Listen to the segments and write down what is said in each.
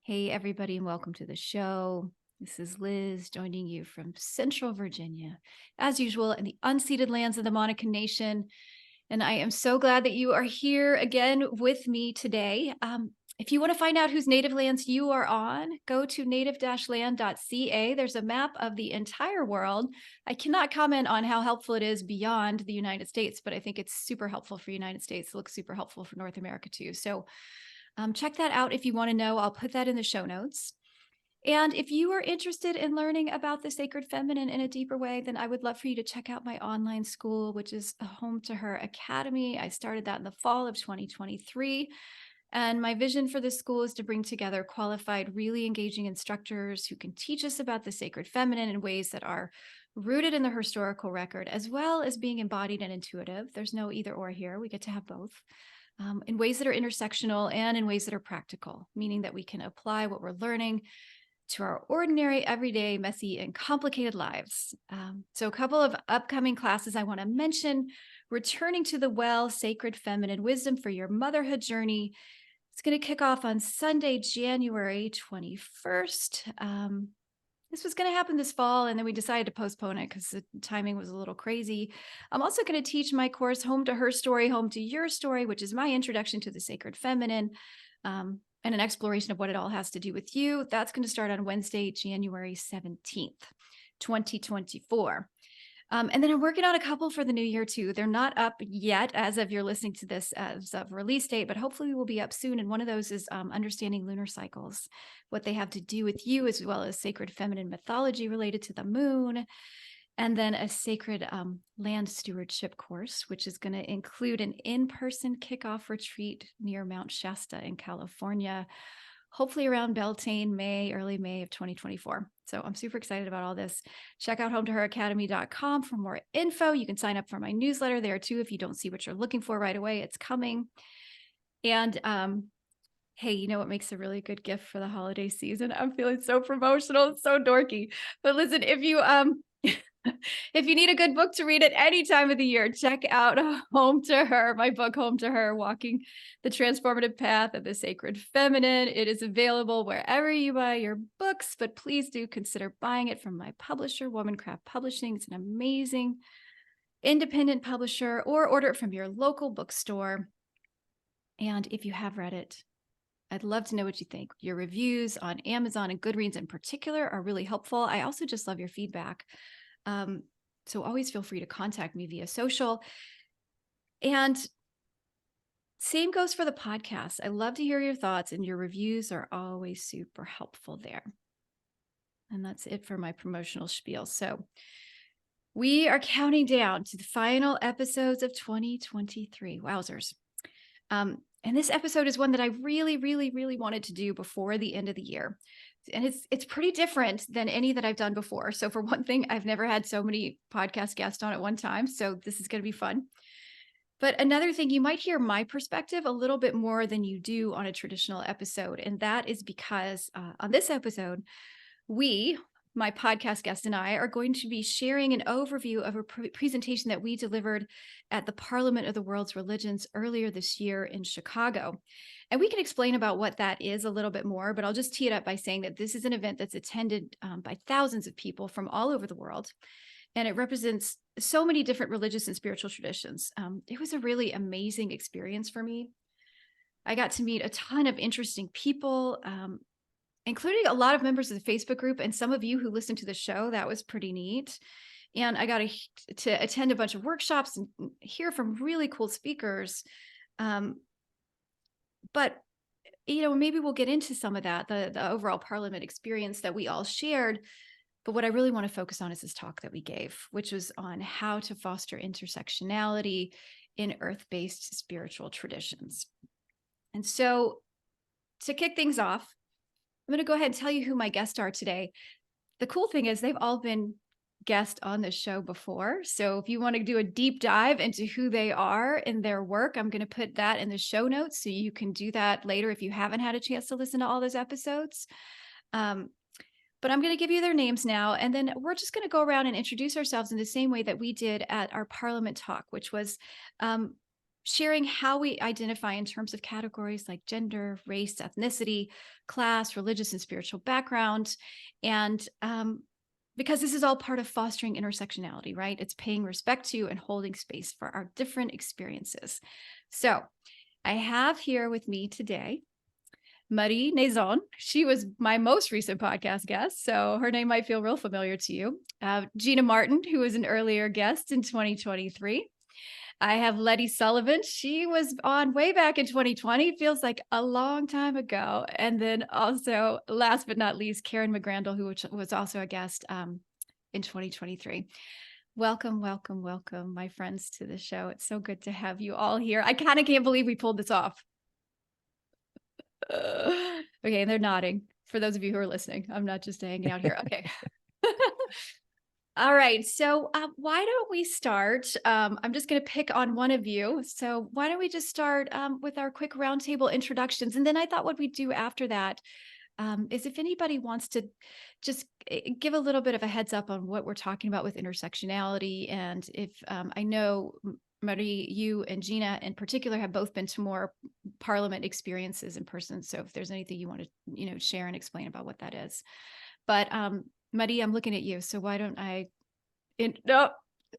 Hey, everybody, and welcome to the show. This is Liz joining you from Central Virginia, as usual, in the unceded lands of the Monacan Nation. And I am so glad that you are here again with me today. If you want to find out whose native lands you are on, go to native-land.ca. There's a map of the entire world. I cannot comment on how helpful it is beyond the United States, but I think it's super helpful for the United States. It looks super helpful for North America too. So check that out if you want to know. I'll put that in the show notes. And if you are interested in learning about the sacred feminine in a deeper way, then I would love for you to check out my online school, which is Home to Her Academy. I started that in the fall of 2023. And my vision for this school is to bring together qualified, really engaging instructors who can teach us about the sacred feminine in ways that are rooted in the historical record, as well as being embodied and intuitive. There's no either or here. We get to have both. In ways that are intersectional and in ways that are practical, meaning that we can apply what we're learning to our ordinary, everyday, messy, and complicated lives. So a couple of upcoming classes I want to mention: Returning to the Well, Sacred Feminine Wisdom for Your Motherhood Journey. It's going to kick off on Sunday, January 21st. This was going to happen this fall, and then we decided to postpone it because the timing was a little crazy. I'm also going to teach my course, Home to Her Story, Home to Your Story, which is my introduction to the sacred feminine and an exploration of what it all has to do with you. That's going to start on Wednesday, January 17th, 2024. And then I'm working on a couple for the new year too. They're not up yet as of you're listening to this as of release date, but hopefully we will be up soon. And one of those is understanding lunar cycles, what they have to do with you, as well as sacred feminine mythology related to the moon. And then a sacred land stewardship course, which is going to include an in-person kickoff retreat near Mount Shasta in California, hopefully around Beltane, early May of 2024. So I'm super excited about all this. Check out hometoheracademy.com for more info. You can sign up for my newsletter there too if you don't see what you're looking for right away. It's coming. And hey, you know what makes a really good gift for the holiday season? I'm feeling so promotional. It's so dorky. But listen, if you if you need a good book to read at any time of the year, check out Home to Her, my book, Home to Her, Walking the Transformative Path of the Sacred Feminine. It is available wherever you buy your books, but please do consider buying it from my publisher, Womancraft Publishing. It's an amazing independent publisher, or order it from your local bookstore. And if you have read it, I'd love to know what you think. Your reviews on Amazon and Goodreads in particular are really helpful. I also just love your feedback. So always feel free to contact me via social. And same goes for the podcast. I love to hear your thoughts, and your reviews are always super helpful there. And that's it for my promotional spiel. So we are counting down to the final episodes of 2023. Wowzers. And this episode is one that I really, really, really wanted to do before the end of the year. And it's pretty different than any that I've done before. So for one thing, I've never had so many podcast guests on at one time. So this is going to be fun. But another thing, you might hear my perspective a little bit more than you do on a traditional episode. And that is because on this episode, my podcast guest and I, are going to be sharing an overview of a presentation that we delivered at the Parliament of the World's Religions earlier this year in Chicago. And we can explain about what that is a little bit more, but I'll just tee it up by saying that this is an event that's attended by thousands of people from all over the world. And it represents so many different religious and spiritual traditions. It was a really amazing experience for me. I got to meet a ton of interesting people, including a lot of members of the Facebook group and some of you who listen to the show. That was pretty neat. And I got to attend a bunch of workshops and hear from really cool speakers. But, maybe we'll get into some of that, the overall Parliament experience that we all shared. But what I really want to focus on is this talk that we gave, which was on how to foster intersectionality in earth-based spiritual traditions. And so to kick things off, I'm going to go ahead and tell you who my guests are today. The cool thing is they've all been guests on this show before. So if you want to do a deep dive into who they are and their work, I'm going to put that in the show notes so you can do that later if you haven't had a chance to listen to all those episodes. But I'm going to give you their names now, and then we're just going to go around and introduce ourselves in the same way that we did at our Parliament talk, which was sharing how we identify in terms of categories like gender, race, ethnicity, class, religious and spiritual background. And because this is all part of fostering intersectionality, right? It's paying respect to and holding space for our different experiences. So I have here with me today Nazon. She was my most recent podcast guest, so her name might feel real familiar to you. Gina Martin, who was an earlier guest in 2023. I have Lettie Sullivan. She was on way back in 2020. Feels like a long time ago. And then also, last but not least, Caryn MacGrandle, who was also a guest in 2023. Welcome, welcome, welcome, my friends, to the show. It's so good to have you all here. I kind of can't believe we pulled this off. Okay, and they're nodding. For those of you who are listening, I'm not just hanging out here. Okay. All right. So why don't we start? I'm just going to pick on one of you. So why don't we just start with our quick roundtable introductions? And then I thought what we'd do after that is if anybody wants to just give a little bit of a heads up on what we're talking about with intersectionality. And if I know, Marie, you and Gina in particular have both been to more Parliament experiences in person. So if there's anything you want to, share and explain about what that is. But Marie, I'm looking at you. So why don't no,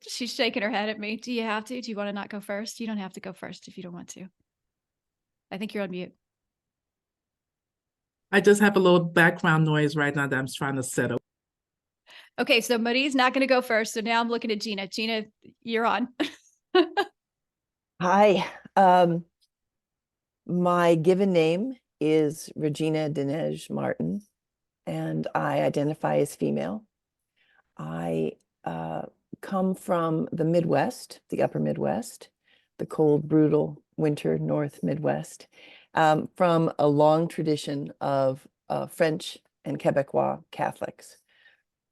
she's shaking her head at me. Do you have to? Do you want to not go first? You don't have to go first if you don't want to. I think you're on mute. I just have a little background noise right now that I'm trying to settle. Okay, so Marie's not going to go first. So now I'm looking at Gina. Gina, you're on. Hi. My given name is Regina Dinej Martin, and I identify as female. I come from the Midwest, the upper Midwest, the cold, brutal winter North Midwest, from a long tradition of French and Quebecois Catholics.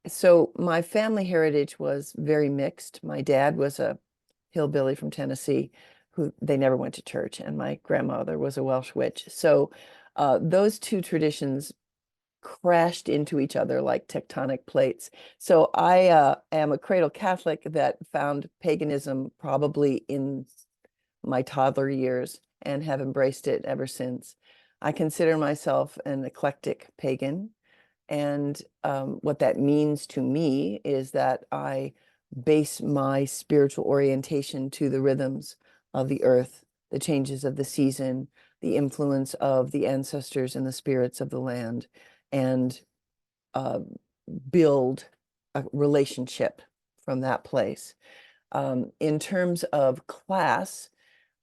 So my family heritage was very mixed. My dad was a hillbilly from Tennessee who they never went to church, and my grandmother was a Welsh witch. So those two traditions crashed into each other like tectonic plates. So I am a cradle Catholic that found paganism probably in my toddler years and have embraced it ever since. I consider myself an eclectic pagan. And what that means to me is that I base my spiritual orientation to the rhythms of the earth, the changes of the season, the influence of the ancestors and the spirits of the land, and build a relationship from that place. In terms of class,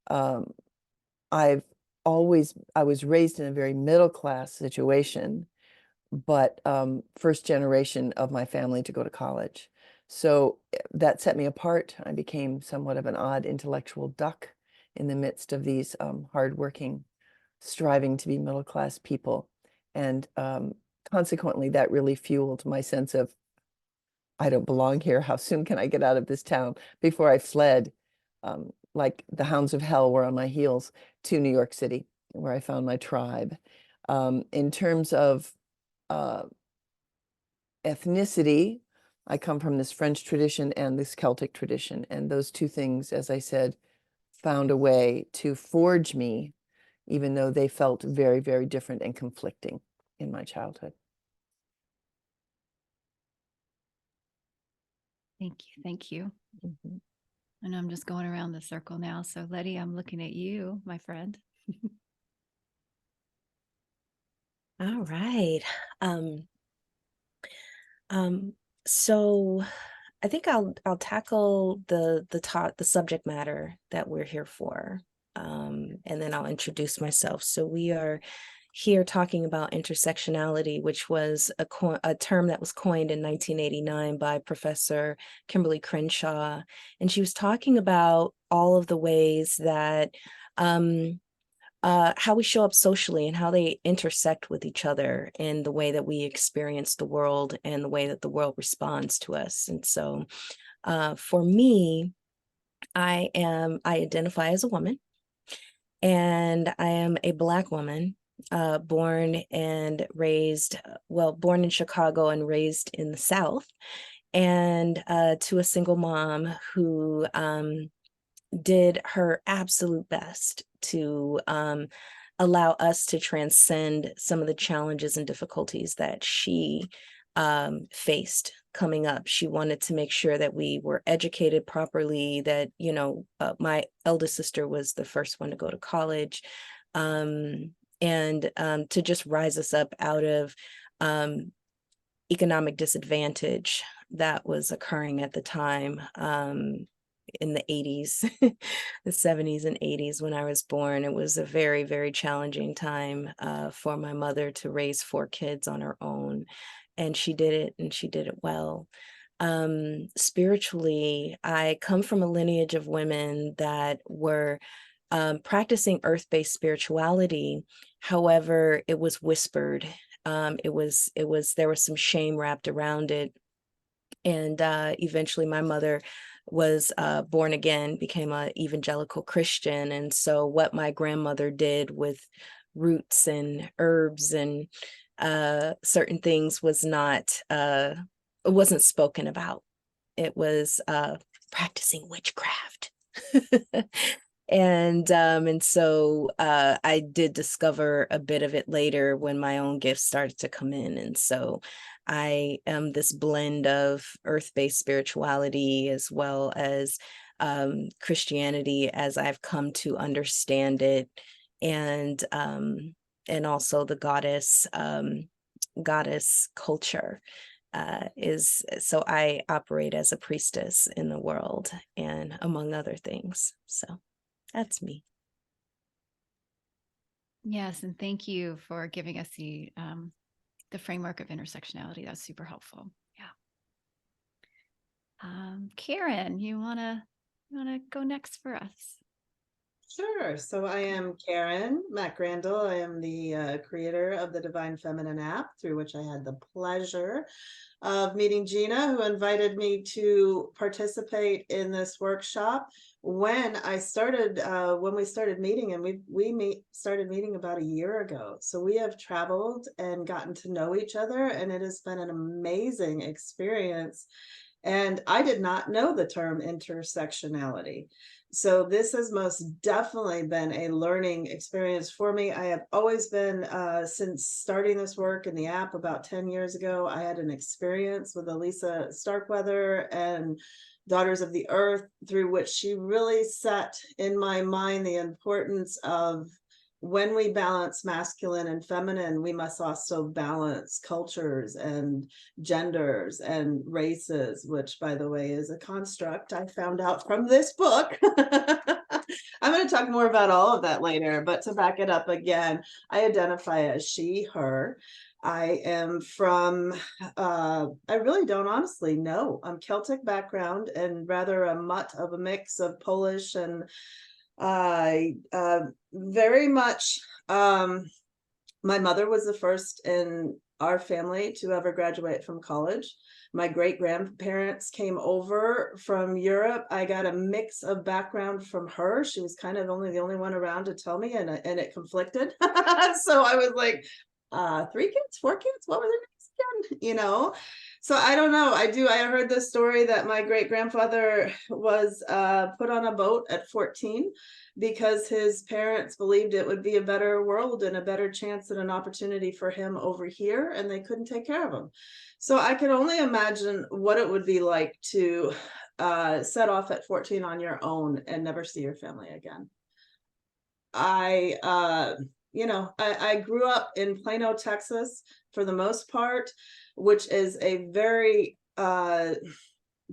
I was raised in a very middle class situation, but first generation of my family to go to college. So that set me apart. I became somewhat of an odd intellectual duck in the midst of these hardworking, striving to be middle-class people. And consequently, that really fueled my sense of, I don't belong here. How soon can I get out of this town? Before I fled, like the hounds of hell were on my heels, to New York City, where I found my tribe. In terms of ethnicity, I come from this French tradition and this Celtic tradition. And those two things, as I said, found a way to forge me, even though they felt very, very different and conflicting in my childhood. Thank you. Thank you. Mm-hmm. And I'm just going around the circle now. So Lettie, I'm looking at you, my friend. All right. So I think I'll tackle the subject matter that we're here for, and then I'll introduce myself. So we are here talking about intersectionality, which was a term that was coined in 1989 by Professor Kimberly Crenshaw, and she was talking about all of the ways that how we show up socially and how they intersect with each other in the way that we experience the world and the way that the world responds to us. And so for me, I identify as a woman, and I am a Black woman, born in Chicago and raised in the South, and to a single mom who did her absolute best to allow us to transcend some of the challenges and difficulties that she faced coming up. She wanted to make sure that we were educated properly, that, my eldest sister was the first one to go to college, and to just rise us up out of economic disadvantage that was occurring at the time. In the 80s, the 70s and 80s when I was born. It was a very, very challenging time for my mother to raise 4 kids on her own. And she did it, and she did it well. Spiritually, I come from a lineage of women that were practicing earth-based spirituality. However, it was whispered. There was some shame wrapped around it. And eventually my mother was born again, became an evangelical Christian. And so what my grandmother did with roots and herbs and certain things was not, it wasn't spoken about. It was practicing witchcraft. And so I did discover a bit of it later when my own gifts started to come in. And so I am this blend of earth-based spirituality as well as Christianity as I've come to understand it, and also the goddess culture so I operate as a priestess in the world, and among other things. So that's me. Yes, and thank you for giving us the framework of intersectionality. That's super helpful. Yeah. Caryn, you wanna go next for us? Sure. So I am Caryn MacGrandle. I am the creator of the Divine Feminine app, through which I had the pleasure of meeting Gina, who invited me to participate in this workshop when we started meeting, and we started meeting about a year ago. So we have traveled and gotten to know each other, and it has been an amazing experience. And I did not know the term intersectionality. So this has most definitely been a learning experience for me. I have always been, since starting this work in the app about 10 years ago, I had an experience with Elisa Starkweather and Daughters of the Earth, through which she really set in my mind the importance of, when we balance masculine and feminine, we must also balance cultures and genders and races, which, by the way, is a construct I found out from this book. I'm going to talk more about all of that later, but to back it up again, I identify as she, her. I am from, I really don't honestly know. I'm Celtic background and rather a mutt of a mix of Polish and very much, my mother was the first in our family to ever graduate from college. My great-grandparents came over from Europe. I got a mix of background from her. She was kind of the only one around to tell me, and it conflicted. So I was like, 3 kids, 4 kids, what were their names again? So I don't know. I heard this story that my great-grandfather was put on a boat at 14 because his parents believed it would be a better world and a better chance and an opportunity for him over here, and they couldn't take care of him. So I can only imagine what it would be like to set off at 14 on your own and never see your family again. I grew up in Plano, Texas, for the most part, which is a very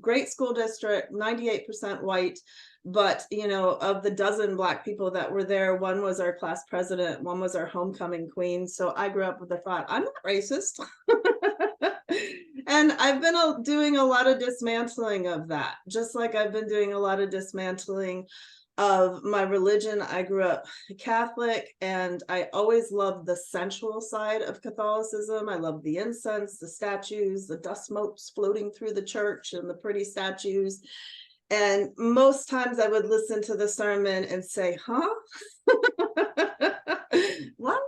great school district, 98% white. But, of the dozen Black people that were there, one was our class president, one was our homecoming queen. So I grew up with the thought, I'm not racist. And I've been doing a lot of dismantling of that, just like I've been doing a lot of dismantling of my religion. I grew up Catholic, and I always loved the sensual side of Catholicism. I loved the incense, the statues, the dust motes floating through the church, and the pretty statues. And most times I would listen to the sermon and say, huh? What?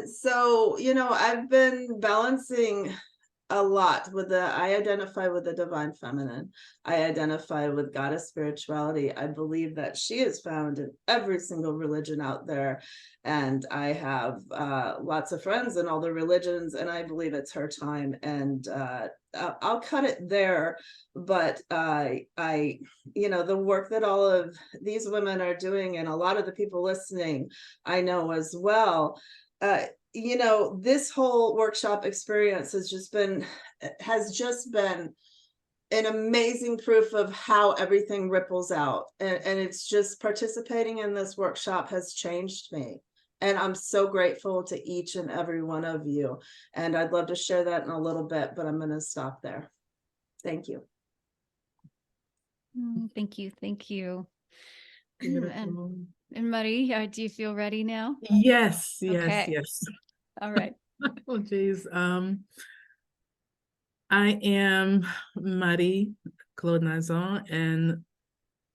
So, I've been balancing a lot with I identify with the divine feminine. I identify with goddess spirituality. I believe that she is found in every single religion out there. And I have lots of friends in all the religions, and I believe it's her time. And I'll cut it there. But the work that all of these women are doing, and a lot of the people listening, I know as well, this whole workshop experience has just been an amazing proof of how everything ripples out. And it's just participating in this workshop has changed me. And I'm so grateful to each and every one of you. And I'd love to share that in a little bit, but I'm going to stop there. Thank you. Thank you. Thank you. Beautiful. And Marie, do you feel ready now? Yes, Okay. yes. All right. Oh, geez. I am Marie-Claude Nazon, and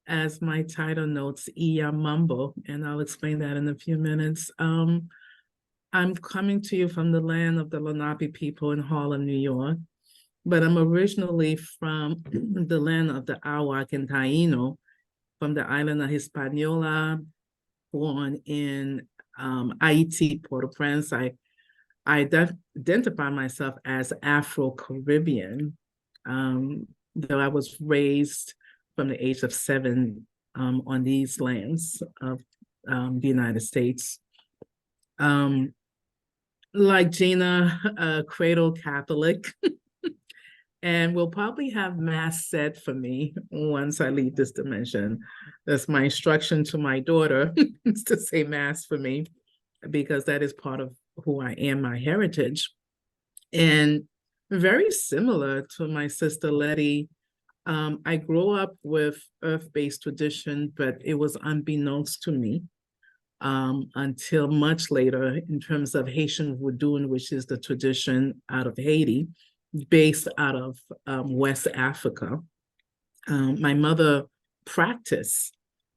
as my title notes, Mambo, and I'll explain that in a few minutes. I'm coming to you from the land of the Lenape people in Harlem, New York, but I'm originally from the land of the Awak and Taino, from the island of Hispaniola, born in Haiti, Port-au-Prince. I identify myself as Afro-Caribbean, though I was raised from the age of 7 on these lands of the United States. Like Gina, a cradle Catholic, and we'll probably have mass said for me once I leave this dimension. That's my instruction to my daughter, is to say mass for me, because that is part of who I am, my heritage. And very similar to my sister Lettie, I grew up with earth-based tradition, but it was unbeknownst to me until much later in terms of Haitian Voodoo, which is the tradition out of Haiti, based out of West Africa. My mother practiced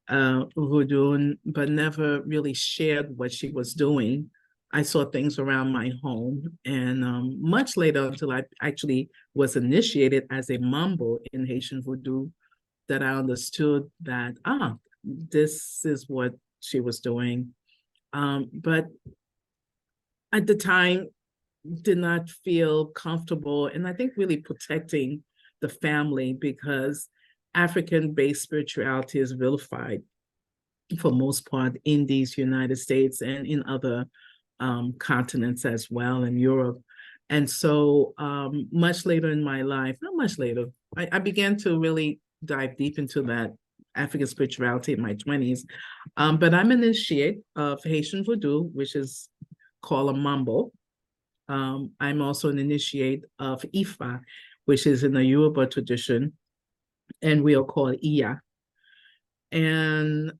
Voodoo, but never really shared what she was doing. I saw things around my home, and much later, until I actually was initiated as a Mambo in Haitian Voodoo, that I understood that, this is what she was doing. But at the time, did not feel comfortable, and I think really protecting the family, because African-based spirituality is vilified for most part in these United States and in other continents as well, in Europe. And so much later in my life, not much later, I began to really dive deep into that African spirituality in my 20s. But I'm an initiate of Haitian Voodoo, which is called a Mambo. I'm also an initiate of Ifa, which is in the Yoruba tradition, and we are called Iya. And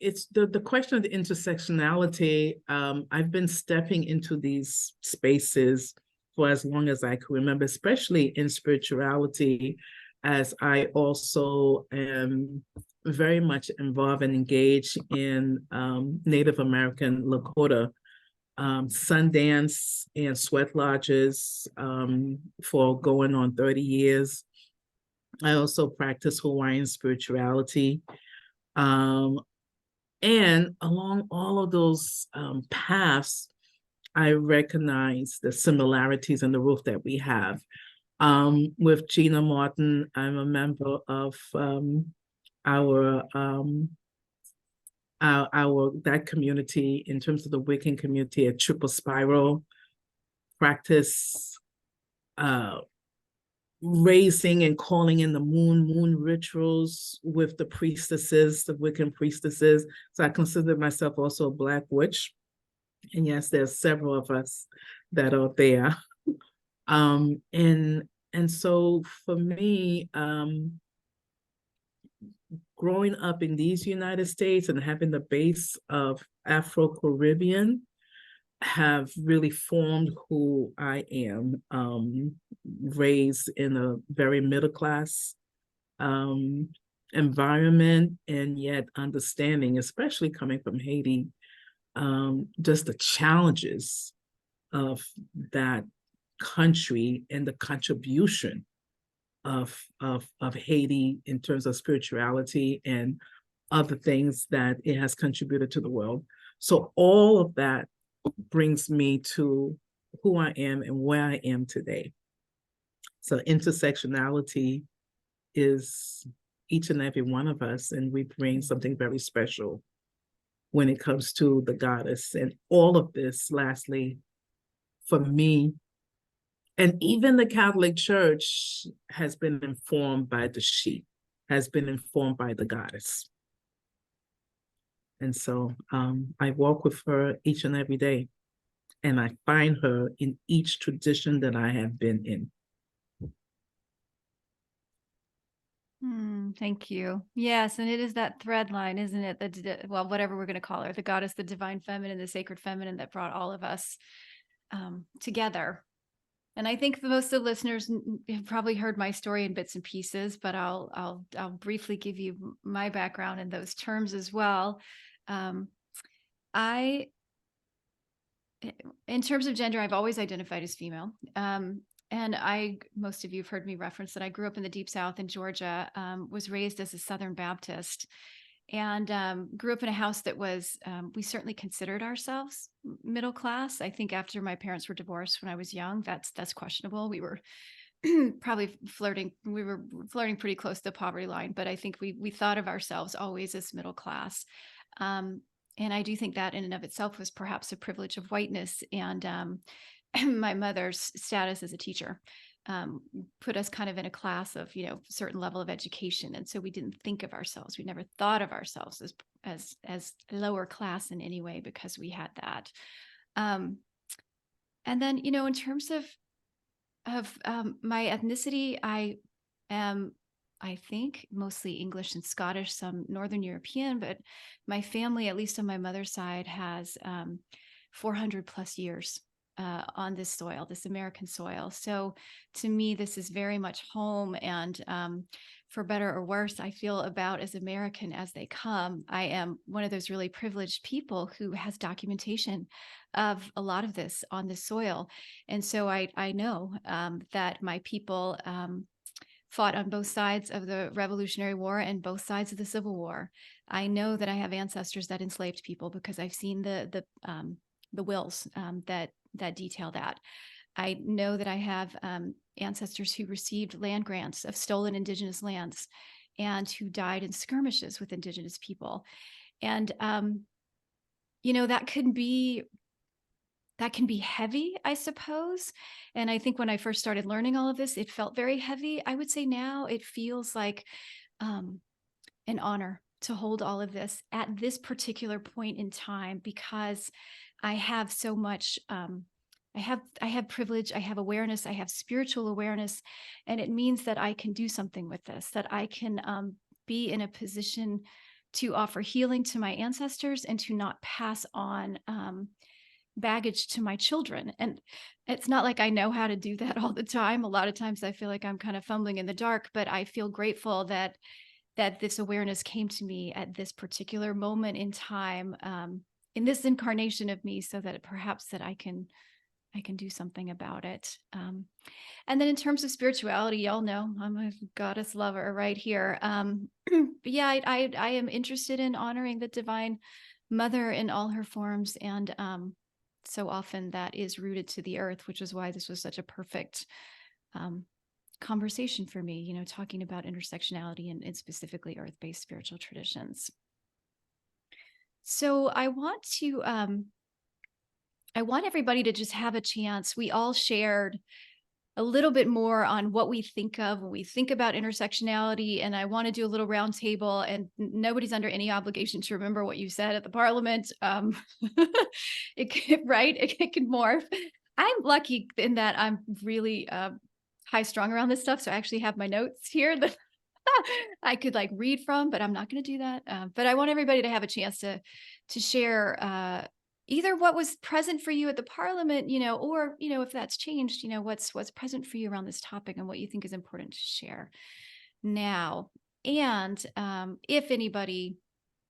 it's the question of the intersectionality. I've been stepping into these spaces for as long as I can remember, especially in spirituality, as I also am very much involved and engaged in Native American Lakota Sundance and sweat lodges for going on 30 years. I also practice Hawaiian spirituality. And along all of those paths, I recognize the similarities in the roof that we have. With Gina Martin, I'm a member of that community in terms of the Wiccan community at Triple Spiral, practice raising and calling in the moon rituals with the priestesses, the Wiccan priestesses. So I consider myself also a Black witch. And yes, there's several of us that are there. And so for me, growing up in these United States and having the base of Afro-Caribbean have really formed who I am, raised in a very middle-class environment, and yet understanding, especially coming from Haiti, just the challenges of that country and the contribution of Haiti in terms of spirituality and other things that it has contributed to the world. So all of that brings me to who I am and where I am today. So intersectionality is each and every one of us, and we bring something very special when it comes to the goddess. And all of this, lastly, for me, and even the Catholic Church has been informed by the she, has been informed by the goddess. And so I walk with her each and every day, and I find her in each tradition that I have been in. Thank you. Yes, and it is that thread line, isn't it? Well, whatever we're going to call her, the goddess, the divine feminine, the sacred feminine that brought all of us together. And I think most of the listeners have probably heard my story in bits and pieces, but I'll briefly give you my background in those terms as well. In terms of gender, I've always identified as female. And most of you have heard me reference that I grew up in the Deep South in Georgia, was raised as a Southern Baptist, and grew up in a house that was, we certainly considered ourselves middle class. I think after my parents were divorced when I was young, that's questionable. We were probably flirting pretty close to the poverty line, but I think we thought of ourselves always as middle class. And I do think that in and of itself was perhaps a privilege of whiteness. And my mother's status as a teacher put us kind of in a class of, certain level of education. And so we didn't think of ourselves. We never thought of ourselves as lower class in any way because we had that. And then, in terms of my ethnicity, I am, I think, mostly English and Scottish, some Northern European, but my family, at least on my mother's side, has 400 plus years on this soil, this American soil. So to me, this is very much home. And for better or worse, I feel about as American as they come. I am one of those really privileged people who has documentation of a lot of this on this soil. And so I know that my people fought on both sides of the Revolutionary War and both sides of the Civil War. I know that I have ancestors that enslaved people because I've seen the wills that detail that. I know that I have ancestors who received land grants of stolen Indigenous lands and who died in skirmishes with Indigenous people. And, that can be heavy, I suppose. And I think when I first started learning all of this, it felt very heavy. I would say now it feels like an honor to hold all of this at this particular point in time, because I have so much, I have privilege, I have awareness, I have spiritual awareness, and it means that I can do something with this, that I can be in a position to offer healing to my ancestors and to not pass on baggage to my children. And it's not like I know how to do that all the time. A lot of times I feel like I'm kind of fumbling in the dark, but I feel grateful that this awareness came to me at this particular moment in time, in this incarnation of me, so that perhaps that I can do something about it. And then in terms of spirituality, y'all know I'm a goddess lover right here. But yeah, I am interested in honoring the divine mother in all her forms. And so often that is rooted to the earth, which is why this was such a perfect conversation for me, talking about intersectionality and specifically earth-based spiritual traditions. So I want everybody to just have a chance. We all shared a little bit more on what we think of when we think about intersectionality. And I want to do a little round table, and nobody's under any obligation to remember what you said at the parliament. It can morph. I'm lucky in that I'm really high strung around this stuff. So I actually have my notes here that I could read from, but I'm not going to do that. But I want everybody to have a chance to share either what was present for you at the parliament, or, if that's changed, what's present for you around this topic and what you think is important to share now. And if anybody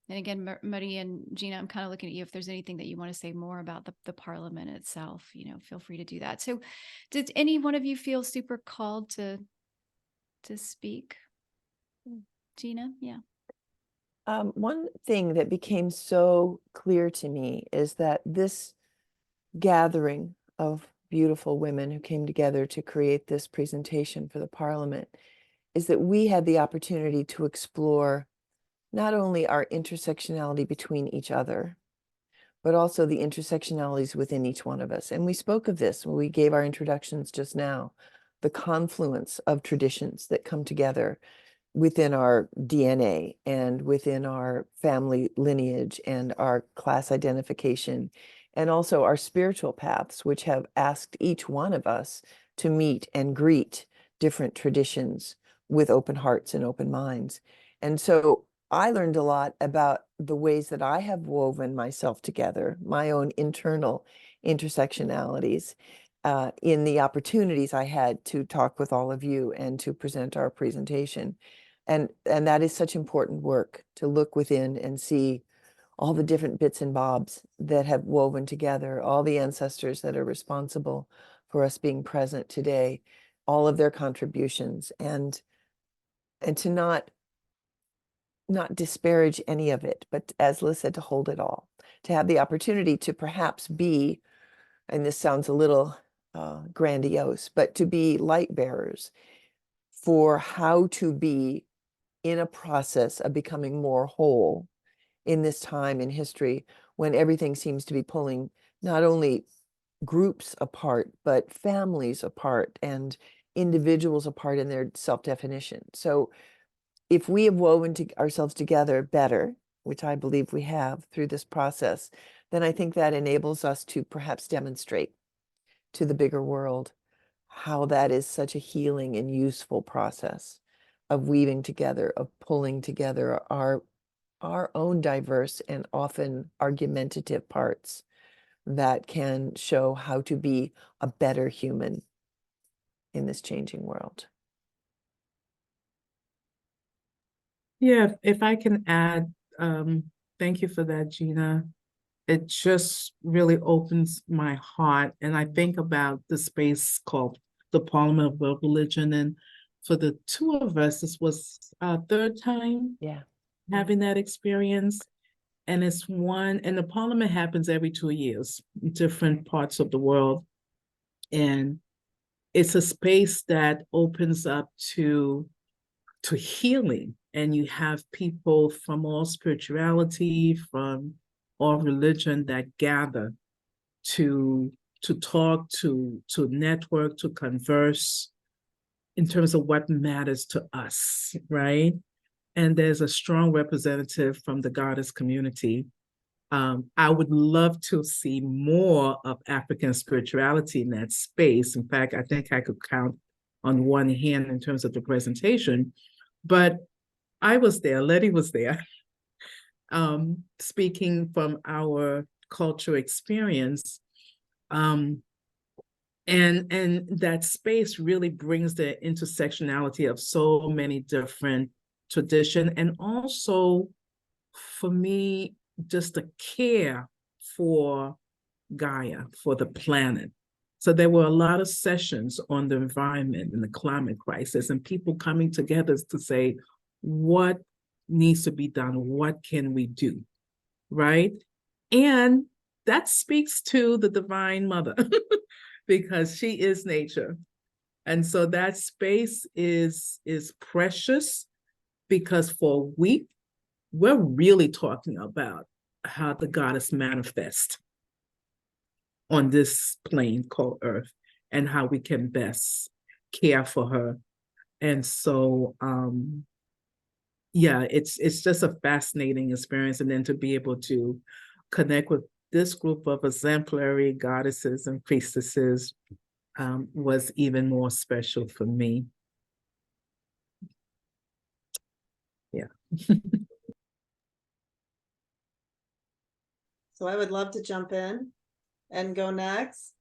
And again, Maria and Gina, I'm kind of looking at you. If there's anything that you want to say more about the parliament itself, feel free to do that. So did any one of you feel super called to speak? Gina? Yeah. One thing that became so clear to me is that this gathering of beautiful women who came together to create this presentation for the Parliament is that we had the opportunity to explore not only our intersectionality between each other, but also the intersectionalities within each one of us. And we spoke of this when we gave our introductions just now, the confluence of traditions that come together within our DNA and within our family lineage and our class identification, and also our spiritual paths, which have asked each one of us to meet and greet different traditions with open hearts and open minds. And so I learned a lot about the ways that I have woven myself together, my own internal intersectionalities, in the opportunities I had to talk with all of you and to present our presentation. And that is such important work, to look within and see all the different bits and bobs that have woven together, all the ancestors that are responsible for us being present today, all of their contributions, and to not disparage any of it, but as Liz said, to hold it all, to have the opportunity to perhaps be, and this sounds a little grandiose, but to be light bearers for how to be in a process of becoming more whole in this time in history when everything seems to be pulling not only groups apart, but families apart and individuals apart in their self-definition. So if we have woven ourselves together better, which I believe we have through this process, then I think that enables us to perhaps demonstrate to the bigger world how that is such a healing and useful process of weaving together, of pulling together our own diverse and often argumentative parts that can show how to be a better human in this changing world. Yeah, if I can add, thank you for that, Gina. It just really opens my heart. And I think about the space called the Parliament of World Religion. And for the two of us, this was our third time having that experience. And it's and the Parliament happens every 2 years in different parts of the world. And it's a space that opens up to healing. And you have people from all spirituality, from all religion that gather to talk, to network, to converse in terms of what matters to us, right? And there's a strong representative from the Goddess community. I would love to see more of African spirituality in that space. In fact, I think I could count on one hand in terms of the presentation. But I was there, Lettie was there, speaking from our cultural experience. And that space really brings the intersectionality of so many different traditions, and also, for me, just a care for Gaia, for the planet. So there were a lot of sessions on the environment and the climate crisis, and people coming together to say, what needs to be done? What can we do? Right? And that speaks to the Divine Mother because she is nature. And so that space is precious, because for a week, we're really talking about how the goddess manifests on this plane called Earth and how we can best care for her. And so, yeah, it's just a fascinating experience. And then to be able to connect with this group of exemplary goddesses and priestesses was even more special for me. Yeah. So I would love to jump in and go next.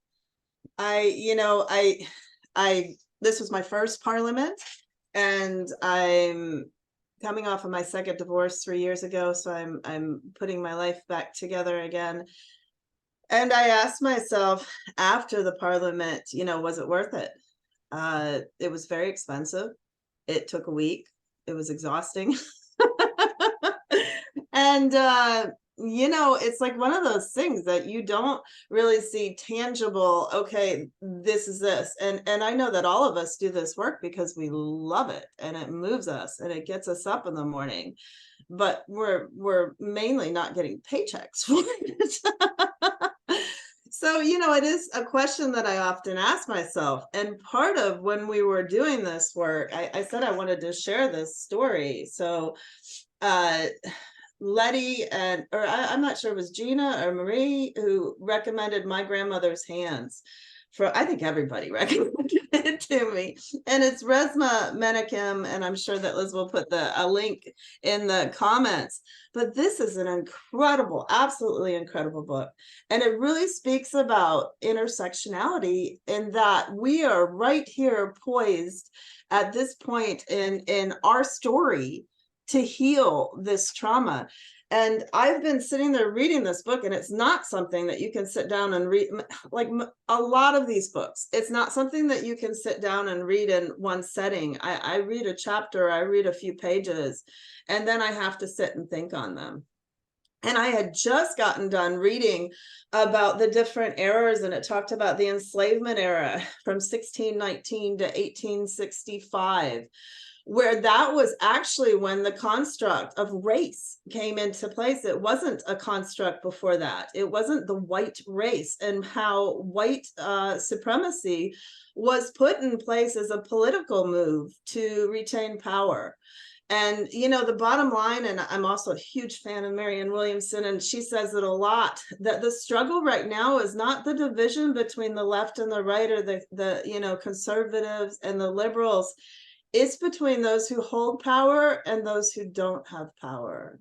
This was my first parliament, and I'm coming off of my second divorce 3 years ago, so I'm putting my life back together again. And I asked myself after the parliament, was it worth it? It was very expensive. It took a week. It was exhausting. And it's like one of those things that you don't really see tangible. Okay, this is this. And I know that all of us do this work because we love it and it moves us and it gets us up in the morning. But we're mainly not getting paychecks for it. So, it is a question that I often ask myself. And part of when we were doing this work, I said I wanted to share this story. So Lettie I'm not sure it was Gina or Marie who recommended my grandmother's hands. I think everybody recommended it to me. And it's Resmaa Menakem, and I'm sure that Liz will put a link in the comments. But this is an incredible, absolutely incredible book. And it really speaks about intersectionality in that we are right here poised at this point in our story to heal this trauma. And I've been sitting there reading this book, and it's not something that you can sit down and read. Like a lot of these books, it's not something that you can sit down and read in one setting. I read a chapter, I read a few pages, and then I have to sit and think on them. And I had just gotten done reading about the different eras, and it talked about the enslavement era from 1619 to 1865. Where that was actually when the construct of race came into place. It wasn't a construct before that. It wasn't the white race, and how white supremacy was put in place as a political move to retain power. And, the bottom line, and I'm also a huge fan of Marianne Williamson, and she says it a lot, that the struggle right now is not the division between the left and the right, or the conservatives and the liberals. It's between those who hold power and those who don't have power.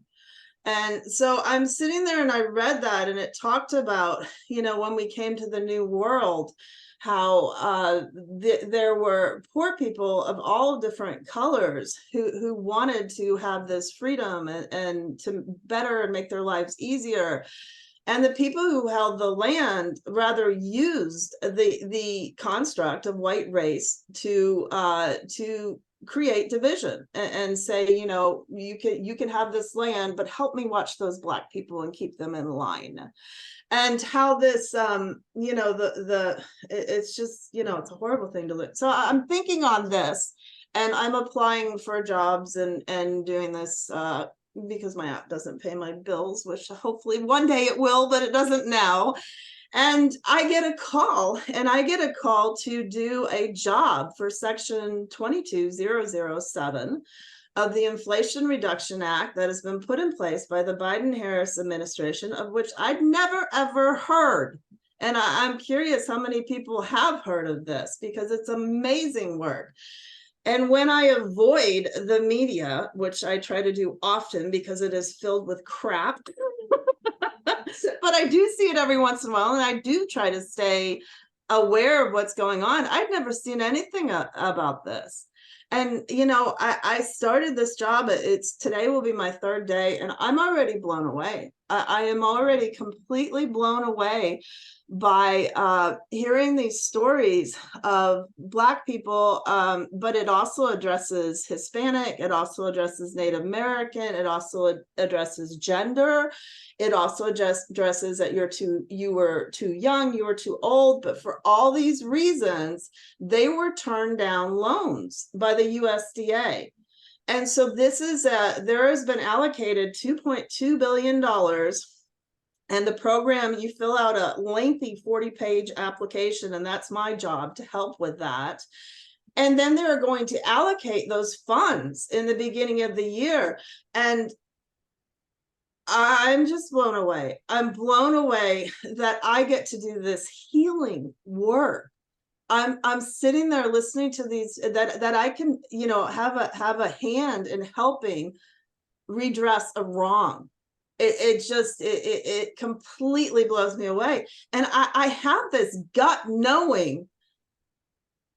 And so I'm sitting there and I read that, and it talked about, when we came to the New World, how there were poor people of all different colors who wanted to have this freedom and to better make their lives easier. And the people who held the land rather used the construct of white race to create division and say, you can have this land, but help me watch those Black people and keep them in line. And how this, it's just, it's a horrible thing to look. So I'm thinking on this, and I'm applying for jobs and doing this because my app doesn't pay my bills, which hopefully one day it will, but it doesn't now. And I get a call to do a job for Section 22007 of the Inflation Reduction Act that has been put in place by the Biden-Harris administration, of which I'd never, ever heard. And I'm curious how many people have heard of this, because it's amazing work. And when I avoid the media, which I try to do often because it is filled with crap, but I do see it every once in a while, and I do try to stay aware of what's going on. I've never seen anything about this. And, I started this job. Today will be my third day, and I'm already blown away. I am already completely blown away by hearing these stories of Black people, but it also addresses Hispanic, it also addresses Native American, it also addresses gender, it also addresses that you were too young, you were too old, but for all these reasons, they were turned down loans by the USDA. And so there has been allocated $2.2 billion. And the program, you fill out a lengthy 40-page application, and that's my job to help with that. And then they're going to allocate those funds in the beginning of the year. And I'm just blown away. I'm blown away that I get to do this healing work. I'm sitting there listening to these, that I can, have a hand in helping redress a wrong. It completely blows me away. And I have this gut knowing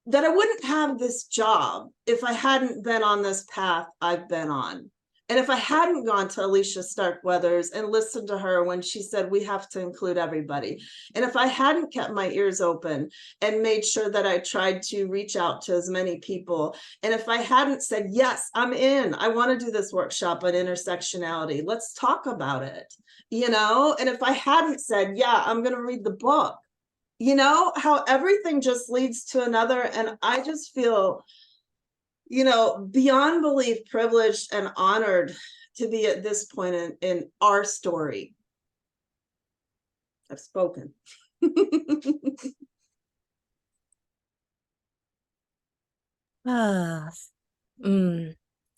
that I wouldn't have this job if I hadn't been on this path I've been on. And if I hadn't gone to Alicia Starkweathers and listened to her when she said, we have to include everybody. And if I hadn't kept my ears open and made sure that I tried to reach out to as many people. And if I hadn't said, yes, I'm in, I want to do this workshop on intersectionality. Let's talk about it, you know? And if I hadn't said, yeah, I'm going to read the book, you know, how everything just leads to another. And I just feel, you know, beyond belief privileged and honored to be at this point in our story. I've spoken.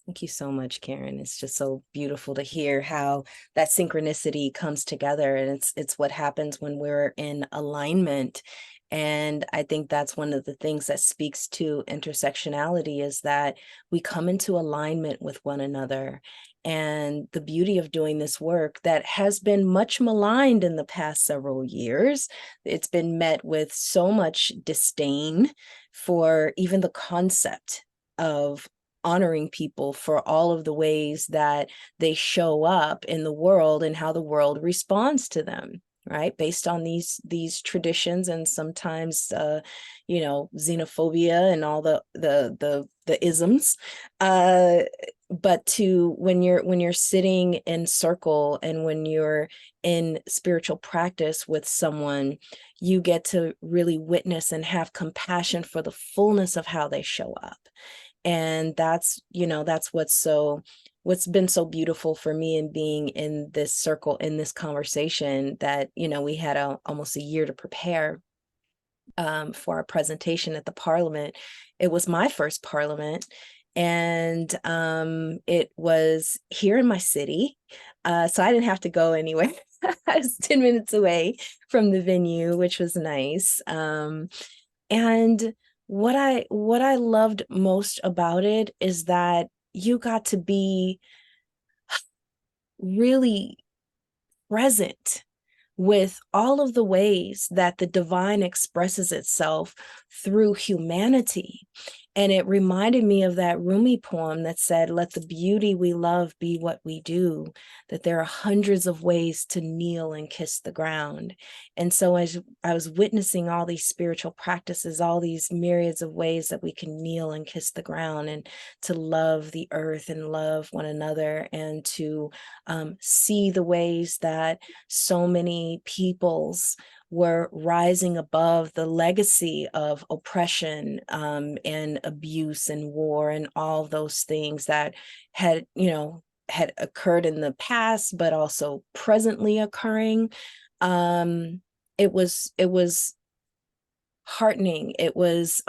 Thank you so much, Caryn. It's just so beautiful to hear how that synchronicity comes together, and it's what happens when we're in alignment. And I think that's one of the things that speaks to intersectionality, is that we come into alignment with one another. And the beauty of doing this work that has been much maligned in the past several years, it's been met with so much disdain for even the concept of honoring people for all of the ways that they show up in the world and how the world responds to them, right? Based on these traditions, and sometimes you know, xenophobia and all the isms. But to when you're sitting in circle and when you're in spiritual practice with someone, you get to really witness and have compassion for the fullness of how they show up. And that's, you know, that's what's been so beautiful for me in being in this circle, in this conversation, that, you know, we had almost a year to prepare for our presentation at the Parliament. It was my first Parliament, and it was here in my city. So I didn't have to go anywhere. I was 10 minutes away from the venue, which was nice. And what I loved most about it is that you got to be really present with all of the ways that the divine expresses itself through humanity. And it reminded me of that Rumi poem that said, let the beauty we love be what we do, that there are hundreds of ways to kneel and kiss the ground. And so as I was witnessing all these spiritual practices, all these myriads of ways that we can kneel and kiss the ground, and to love the earth and love one another, and to see the ways that so many peoples were rising above the legacy of oppression and abuse and war and all those things that had occurred in the past, but also presently occurring. It was heartening. It was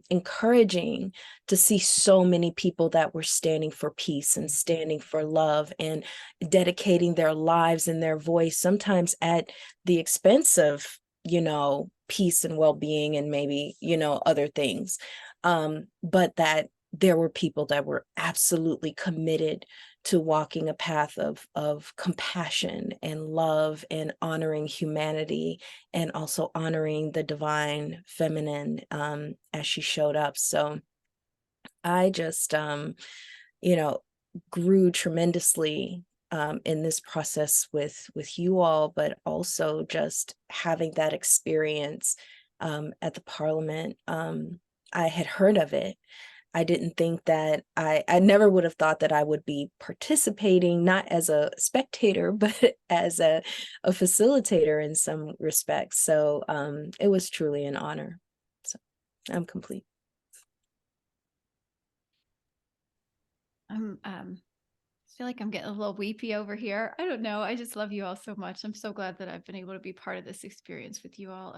encouraging to see so many people that were standing for peace and standing for love and dedicating their lives and their voice, sometimes at the expense of, you know, peace and well-being and maybe, you know, other things. But that there were people that were absolutely committed to walking a path of compassion and love and honoring humanity, and also honoring the divine feminine as she showed up. So I just, you know, grew tremendously in this process with you all, but also just having that experience at the Parliament. I had heard of it. I didn't think that I never would have thought that I would be participating, not as a spectator, but as a facilitator in some respects. So it was truly an honor. So I'm complete. I feel like I'm getting a little weepy over here. I don't know. I just love you all so much. I'm so glad that I've been able to be part of this experience with you all.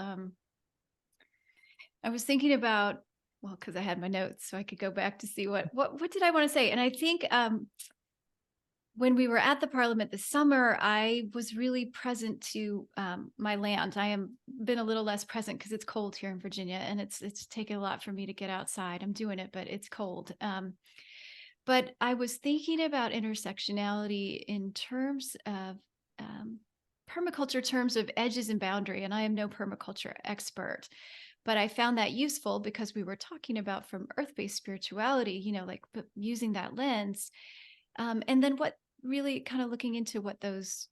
I was thinking about, well, because I had my notes, so I could go back to see what did I want to say. And I think when we were at the Parliament this summer, I was really present to my land. I am been a little less present because it's cold here in Virginia, and it's taken a lot for me to get outside. I'm doing it, but it's cold. But I was thinking about intersectionality in terms of permaculture terms of edges and boundary, and I am no permaculture expert. But I found that useful because we were talking about from earth-based spirituality, like using that lens. And then what really kind of looking into what those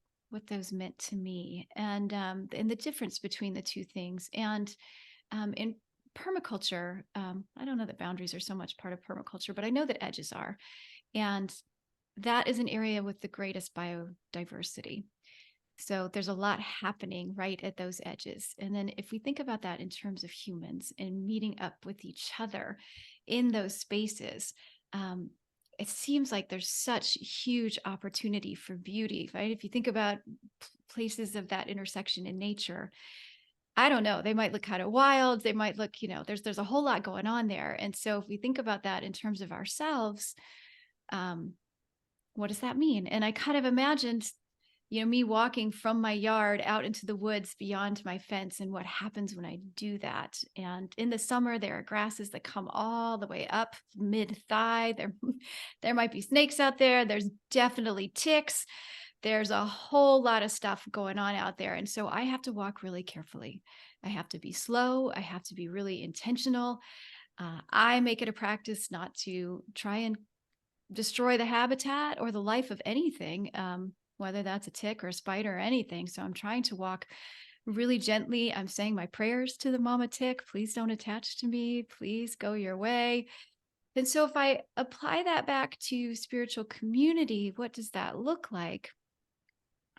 meant to me, and the difference between the two things. And in permaculture, I don't know that boundaries are so much part of permaculture, but I know that edges are. And that is an area with the greatest biodiversity. So there's a lot happening right at those edges. And then if we think about that in terms of humans and meeting up with each other in those spaces, it seems like there's such huge opportunity for beauty, right? If you think about places of that intersection in nature, I don't know, they might look kind of wild. They might look, there's a whole lot going on there. And so if we think about that in terms of ourselves, what does that mean? And I kind of imagined, me walking from my yard out into the woods beyond my fence, and what happens when I do that. And in the summer, there are grasses that come all the way up mid-thigh. There might be snakes out there. There's definitely ticks. There's a whole lot of stuff going on out there. And so I have to walk really carefully. I have to be slow. I have to be really intentional. I make it a practice not to try and destroy the habitat or the life of anything, whether that's a tick or a spider or anything. So I'm trying to walk really gently. I'm saying my prayers to the mama tick. Please don't attach to me. Please go your way. And so if I apply that back to spiritual community, what does that look like?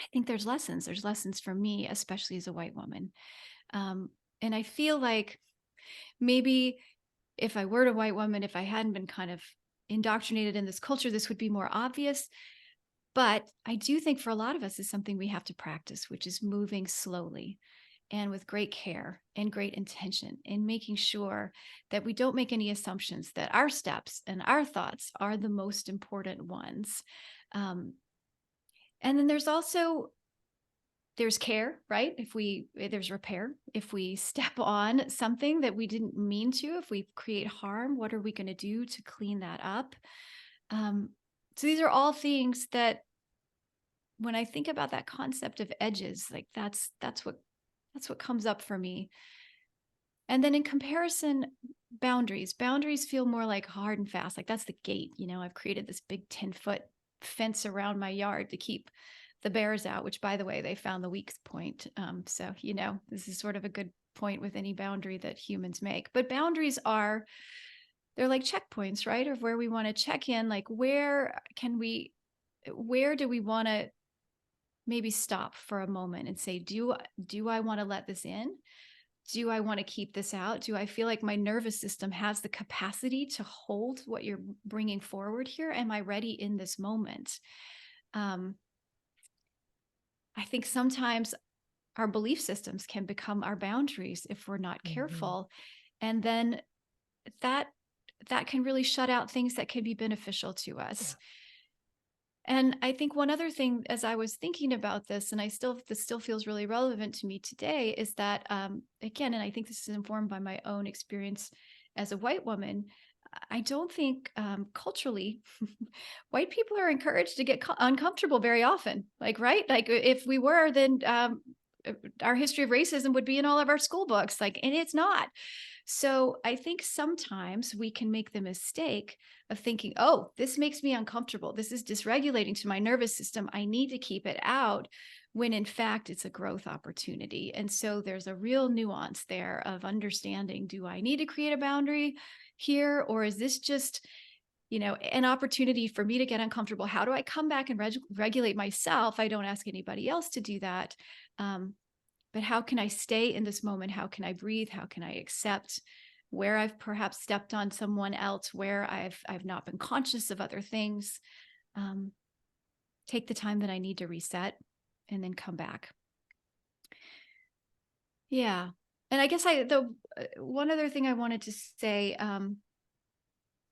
I think there's lessons. There's lessons for me, especially as a white woman. And I feel like maybe if I were a white woman, if I hadn't been kind of indoctrinated in this culture, this would be more obvious. But I do think for a lot of us is something we have to practice, which is moving slowly and with great care and great intention, and making sure that we don't make any assumptions that our steps and our thoughts are the most important ones. And then there's care, right? There's repair. If we step on something that we didn't mean to, if we create harm, what are we going to do to clean that up? So these are all things that, when I think about that concept of edges, like that's what comes up for me. And then in comparison, boundaries feel more like hard and fast. Like that's the gate. I've created this big 10-foot fence around my yard to keep the bears out, which, by the way, they found the weak point. So, this is sort of a good point with any boundary that humans make. But boundaries they're like checkpoints, right? Of where we want to check in, like where do we want to maybe stop for a moment and say, do I want to let this in? Do I want to keep this out? Do I feel like my nervous system has the capacity to hold what you're bringing forward here? Am I ready in this moment? I think sometimes our belief systems can become our boundaries if we're not careful. And then that can really shut out things that can be beneficial to us. And I think one other thing, as I was thinking about this, and this still feels really relevant to me today, is that, again, and I think this is informed by my own experience as a white woman, I don't think culturally, white people are encouraged to get uncomfortable very often. Like, right? Like if we were, then our history of racism would be in all of our school books, and it's not. So I think sometimes we can make the mistake of thinking, oh, this makes me uncomfortable. This is dysregulating to my nervous system. I need to keep it out, when in fact it's a growth opportunity. And so there's a real nuance there of understanding, do I need to create a boundary here? Or is this just, an opportunity for me to get uncomfortable? How do I come back and regulate myself? I don't ask anybody else to do that. But how can I stay in this moment? How can I breathe? How can I accept where I've perhaps stepped on someone else, where I've not been conscious of other things? Take the time that I need to reset and then come back. Yeah. And I guess the one other thing I wanted to say,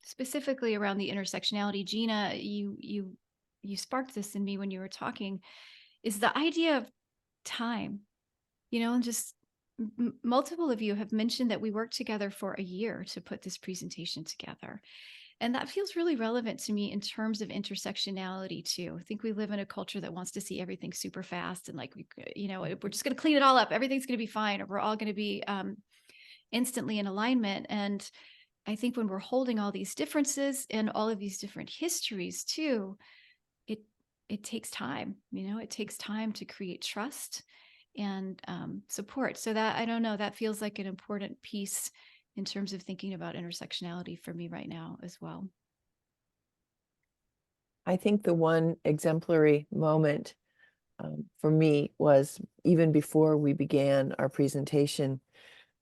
specifically around the intersectionality, Gina, you sparked this in me when you were talking, is the idea of time. And just multiple of you have mentioned that we worked together for a year to put this presentation together. And that feels really relevant to me in terms of intersectionality too. I think we live in a culture that wants to see everything super fast, and we're just going to clean it all up. Everything's going to be fine, or we're all going to be instantly in alignment. And I think when we're holding all these differences and all of these different histories too, it takes time, it takes time to create trust and support. So that, I don't know, that feels like an important piece in terms of thinking about intersectionality for me right now as well. I think the one exemplary moment for me was even before we began our presentation,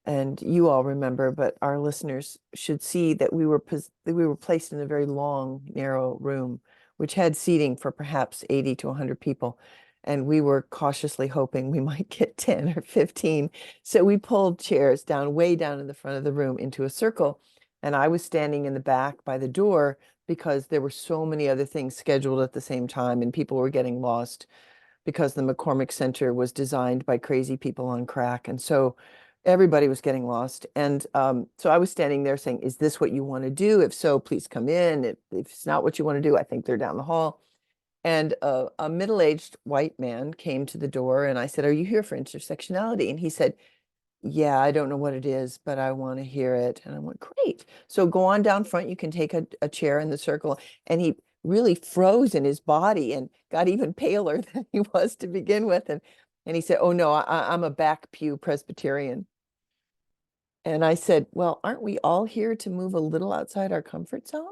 and you all remember, but our listeners should see that we were placed in a very long, narrow room, which had seating for perhaps 80 to 100 people. And we were cautiously hoping we might get 10 or 15. So we pulled chairs down, way down in the front of the room into a circle. And I was standing in the back by the door because there were so many other things scheduled at the same time and people were getting lost because the McCormick Center was designed by crazy people on crack. And so everybody was getting lost. And so I was standing there saying, is this what you want to do? If so, please come in. If it's not what you want to do, I think they're down the hall. And a middle-aged white man came to the door and I said, are you here for intersectionality? And he said, yeah, I don't know what it is, but I want to hear it. And I went, great. So go on down front. You can take a chair in the circle. And he really froze in his body and got even paler than he was to begin with. And he said, oh no, I'm a back pew Presbyterian. And I said, well, aren't we all here to move a little outside our comfort zone?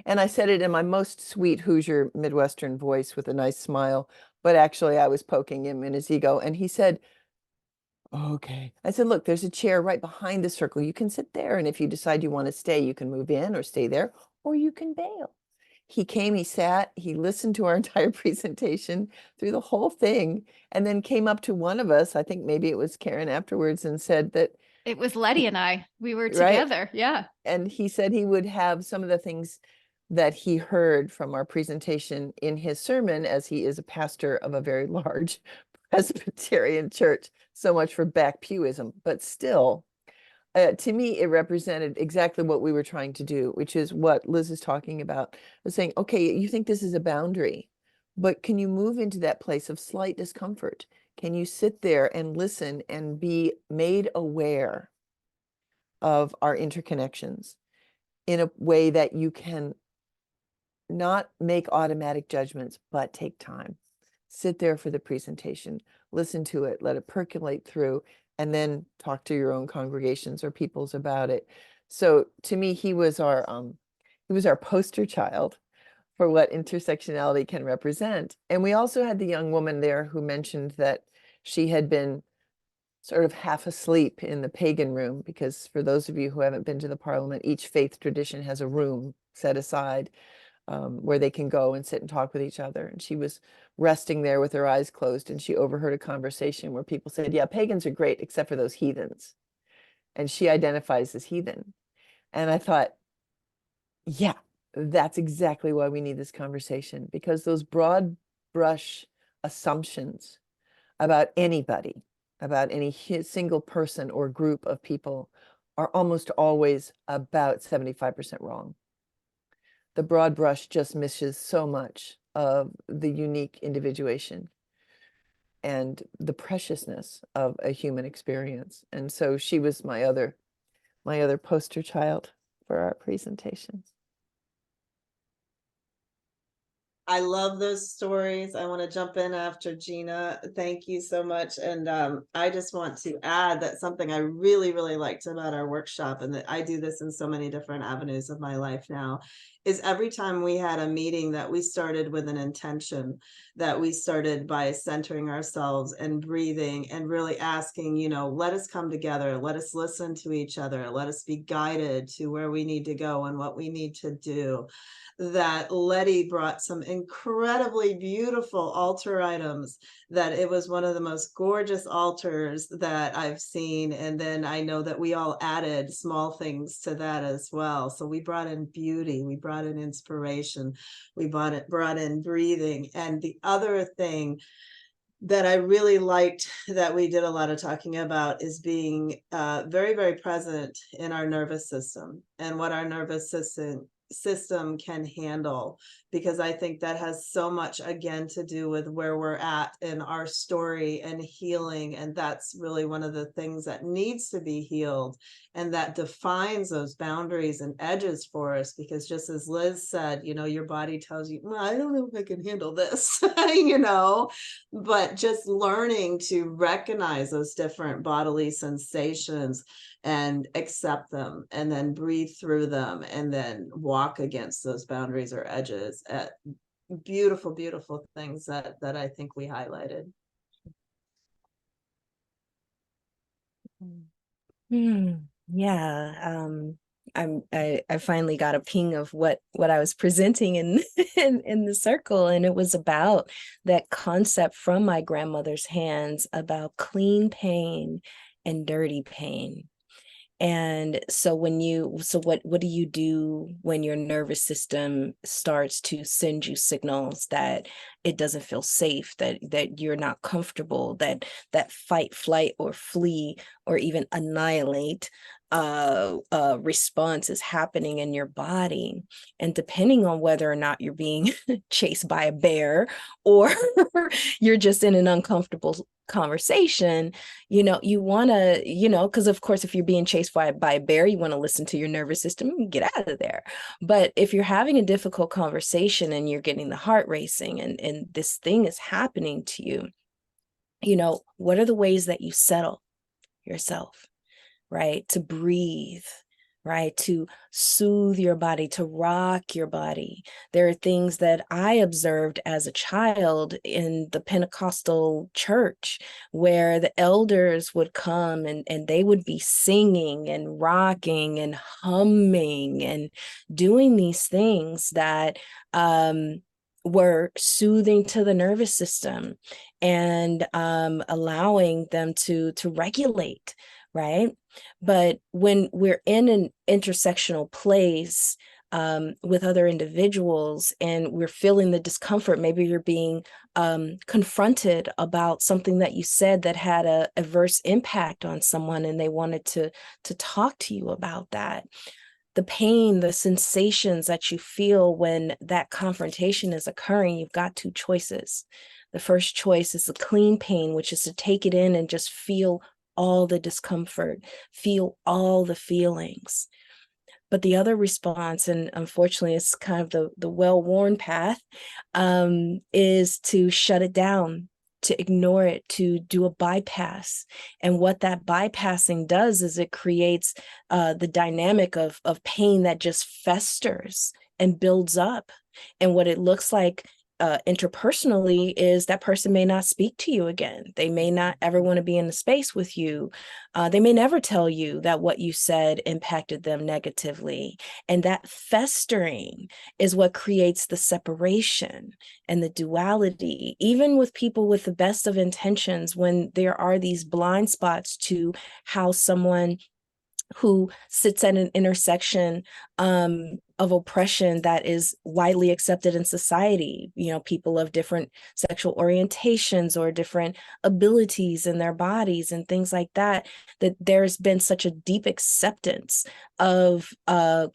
And I said it in my most sweet Hoosier Midwestern voice with a nice smile, but actually I was poking him in his ego. And he said, okay. I said, look, there's a chair right behind the circle. You can sit there. And if you decide you want to stay, you can move in or stay there, or you can bail. He came, he sat, he listened to our entire presentation through the whole thing, and then came up to one of us, I think maybe it was Caryn afterwards, and said that It was Lettie and I, we were right? together. Yeah. And he said he would have some of the things that he heard from our presentation in his sermon, as he is a pastor of a very large Presbyterian church. So much for back pewism, but still, to me, it represented exactly what we were trying to do, which is what Liz is talking about, was saying, okay, you think this is a boundary, but can you move into that place of slight discomfort? Can you sit there and listen and be made aware of our interconnections in a way that you can not make automatic judgments, but take time. Sit there for the presentation, listen to it, let it percolate through, and then talk to your own congregations or peoples about it. So to me, he was our poster child for what intersectionality can represent. And we also had the young woman there who mentioned that she had been sort of half asleep in the pagan room, because for those of you who haven't been to the Parliament, each faith tradition has a room set aside where they can go and sit and talk with each other. And she was resting there with her eyes closed, and she overheard a conversation where people said, yeah, pagans are great, except for those heathens. And she identifies as heathen. And I thought, yeah, that's exactly why we need this conversation, because those broad brush assumptions about anybody, about any single person or group of people, are almost always about 75% wrong. The broad brush just misses so much of the unique individuation and the preciousness of a human experience. And so she was my other poster child for our presentation. I love those stories. I want to jump in after Gina. Thank you so much. And I just want to add that something I really, really liked about our workshop, and that I do this in so many different avenues of my life now, is every time we had a meeting that we started with an intention, that we started by centering ourselves and breathing and really asking, let us come together, let us listen to each other, let us be guided to where we need to go and what we need to do. That Lettie brought some incredibly beautiful altar items, that it was one of the most gorgeous altars that I've seen. And then I know that we all added small things to that as well. So we brought in beauty, we brought in inspiration, we brought in breathing. And the other thing that I really liked that we did a lot of talking about is being very, very present in our nervous system and what our nervous system system can handle, because I think that has so much, again, to do with where we're at in our story and healing. And that's really one of the things that needs to be healed, and that defines those boundaries and edges for us. Because just as Liz said, you know, your body tells you, well, I don't know if I can handle this, you know, but just learning to recognize those different bodily sensations and accept them, and then breathe through them, and then walk against those boundaries or edges. Beautiful, beautiful things that I think we highlighted. Yeah. I finally got a ping of what I was presenting in, in the circle, and it was about that concept from my grandmother's hands about clean pain and dirty pain. And so what do you do when your nervous system starts to send you signals that it doesn't feel safe, that you're not comfortable, that fight, flight, or flee, or even annihilate response is happening in your body? And depending on whether or not you're being chased by a bear, or you're just in an uncomfortable conversation, you know, you want to, you know, because of course, if you're being chased by a bear, you want to listen to your nervous system and get out of there. But if you're having a difficult conversation and you're getting the heart racing, and this thing is happening to you, you know, what are the ways that you settle yourself, right? To breathe, right? To soothe your body, to rock your body. There are things that I observed as a child in the Pentecostal church, where the elders would come and they would be singing and rocking and humming and doing these things that were soothing to the nervous system, and allowing them to regulate, right? But when we're in an intersectional place with other individuals, and we're feeling the discomfort, maybe you're being confronted about something that you said that had a adverse impact on someone, and they wanted to talk to you about that. The pain, the sensations that you feel when that confrontation is occurring, you've got two choices. The first choice is the clean pain, which is to take it in and just feel all the discomfort, feel all the feelings. But the other response, and unfortunately it's kind of the well-worn path, is to shut it down, to ignore it, to do a bypass. And what that bypassing does is it creates the dynamic of pain that just festers and builds up. And what it looks like interpersonally is that person may not speak to you again. They may not ever want to be in the space with you. They may never tell you that what you said impacted them negatively. And that festering is what creates the separation and the duality, even with people with the best of intentions, when there are these blind spots to how someone who sits at an intersection of oppression that is widely accepted in society, you know, people of different sexual orientations or different abilities in their bodies and things like that, that there's been such a deep acceptance of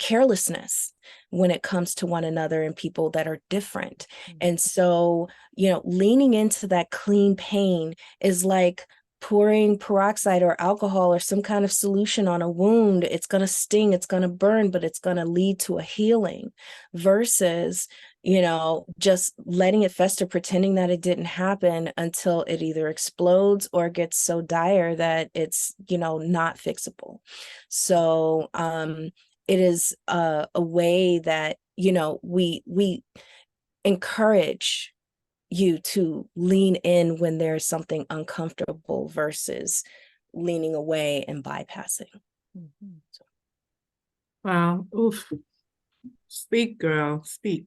carelessness when it comes to one another and people that are different. And so, you know, leaning into that clean pain is like pouring peroxide or alcohol or some kind of solution on a wound. It's going to sting, it's going to burn, but it's going to lead to a healing, versus, you know, just letting it fester, pretending that it didn't happen until it either explodes or gets so dire that it's, you know, not fixable. So it is a way that, you know, we encourage you to lean in when there's something uncomfortable versus leaning away and bypassing. Wow. Oof. Speak, girl, speak.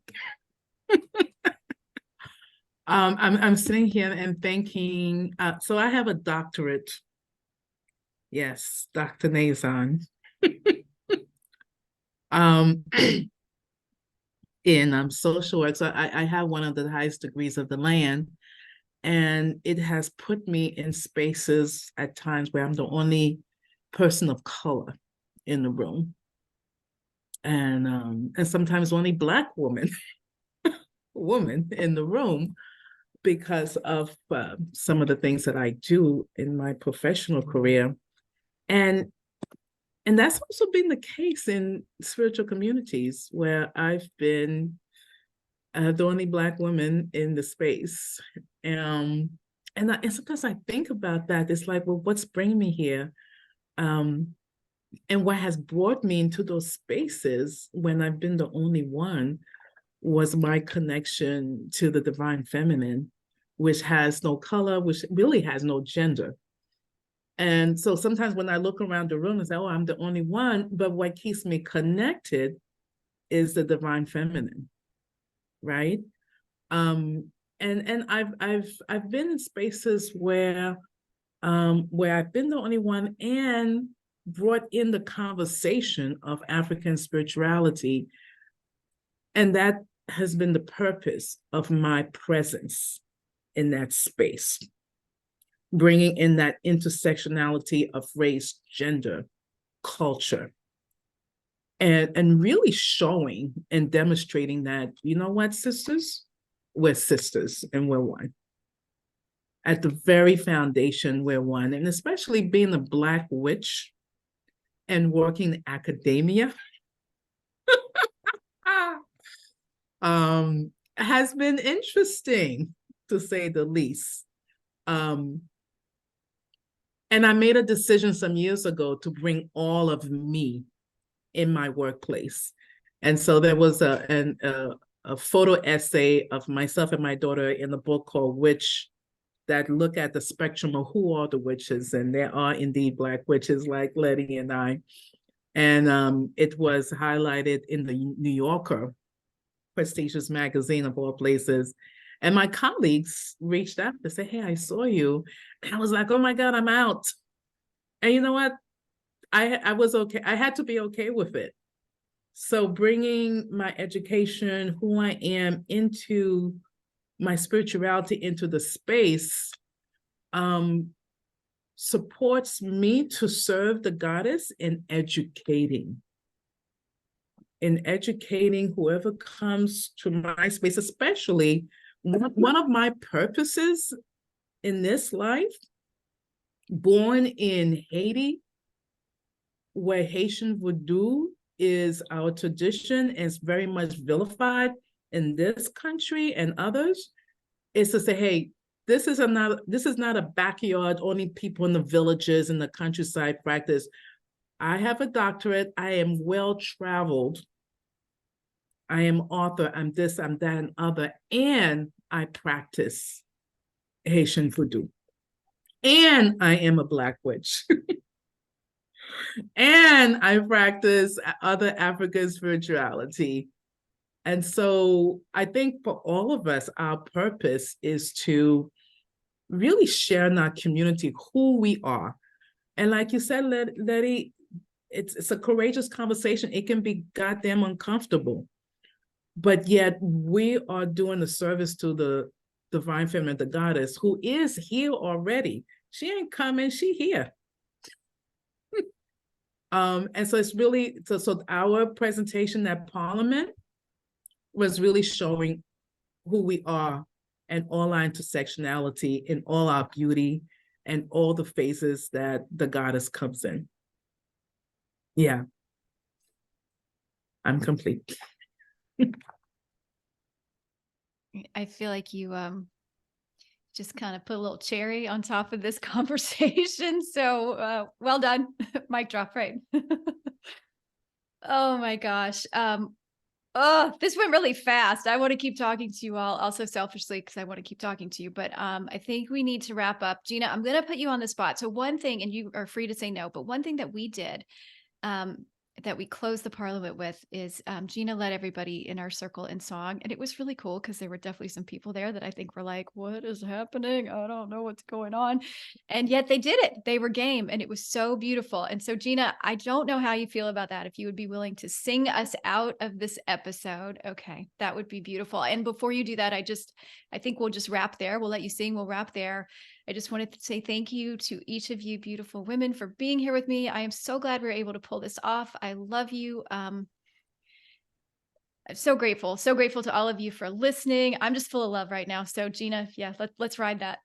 I'm sitting here and thinking, so I have a doctorate. Yes, Dr. Nazon. In social work. So I have one of the highest degrees of the land, and it has put me in spaces at times where I'm the only person of color in the room. and sometimes only Black woman in the room, because of some of the things that I do in my professional career. And that's also been the case in spiritual communities where I've been the only Black woman in the space. And sometimes I think about that. It's like, well, what's bringing me here? And what has brought me into those spaces when I've been the only one was my connection to the divine feminine, which has no color, which really has no gender. And so sometimes when I look around the room and say, oh, I'm the only one, but what keeps me connected is the divine feminine, right? And I've been in spaces where I've been the only one and brought in the conversation of African spirituality. And that has been the purpose of my presence in that space, bringing in that intersectionality of race, gender, culture, and really showing and demonstrating that, you know what, sisters, we're sisters and we're one. At the very foundation, we're one. And especially being a Black witch and working in academia has been interesting, to say the least. And I made a decision some years ago to bring all of me in my workplace. And so there was a photo essay of myself and my daughter in the book called Witch, that look at the spectrum of who are the witches. And there are indeed Black witches like Lettie and I. And it was highlighted in the New Yorker, prestigious magazine of all places. And my colleagues reached out to say, hey, I saw you. And I was like, oh my God, I'm out. And you know what? I was okay. I had to be okay with it. So bringing my education, who I am, into my spirituality, into the space, supports me to serve the goddess in educating whoever comes to my space, especially one of my purposes in this life, born in Haiti, where Haitian voodoo is our tradition and is very much vilified in this country and others, is to say, hey, this is not a backyard, only people in the villages and the countryside practice. I have a doctorate. I am well-traveled. I am author. I'm this, I'm that, and other. And I practice Haitian voodoo. And I am a Black witch. And I practice other African spirituality. And so I think for all of us, our purpose is to really share in our community who we are. And like you said, Lettie, it's a courageous conversation. It can be goddamn uncomfortable. But yet we are doing a service to the divine feminine, the goddess, who is here already. She ain't coming, she here. And so it's really, so our presentation at Parliament was really showing who we are and all our intersectionality in all our beauty and all the phases that the goddess comes in. Yeah. I'm complete. I feel like you just kind of put a little cherry on top of this conversation. So well done. Mic drop, right? Oh my gosh. Oh, this went really fast. I want to keep talking to you all, also selfishly, because I want to keep talking to you. But I think we need to wrap up. Gina, I'm going to put you on the spot. So one thing, and you are free to say no, but one thing that we did that we closed the Parliament with is Gina led everybody in our circle in song. And it was really cool because there were definitely some people there that I think were like, what is happening? I don't know what's going on. And yet they did it. They were game. And it was so beautiful. And so, Gina, I don't know how you feel about that. If you would be willing to sing us out of this episode. Okay, that would be beautiful. And before you do that, I think we'll just wrap there. We'll let you sing. We'll wrap there. I just wanted to say thank you to each of you beautiful women for being here with me. I am so glad we were able to pull this off. I love you. I'm so grateful to all of you for listening. I'm just full of love right now. So Gina, yeah, let's ride that.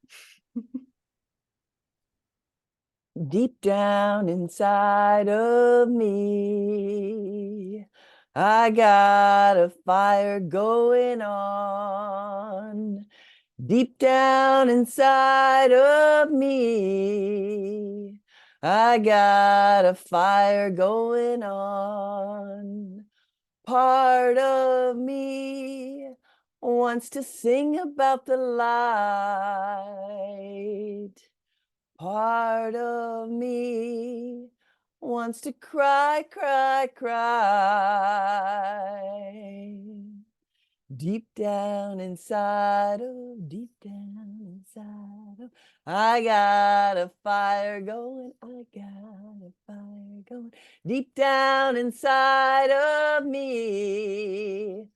Deep down inside of me, I got a fire going on. Deep down inside of me, I got a fire going on. Part of me wants to sing about the light. Part of me wants to cry, cry, cry. Deep down inside of, I got a fire going, I got a fire going. Deep down inside of me,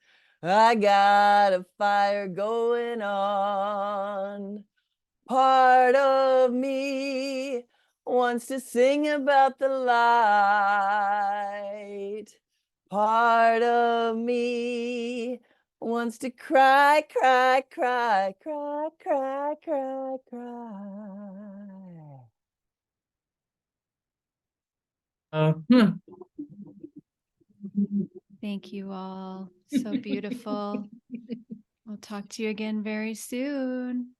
I got a fire going on. Part of me wants to sing about the light. Part of me wants to cry, cry, cry, cry, cry, cry, cry. Thank you all. So beautiful. We'll talk to you again very soon.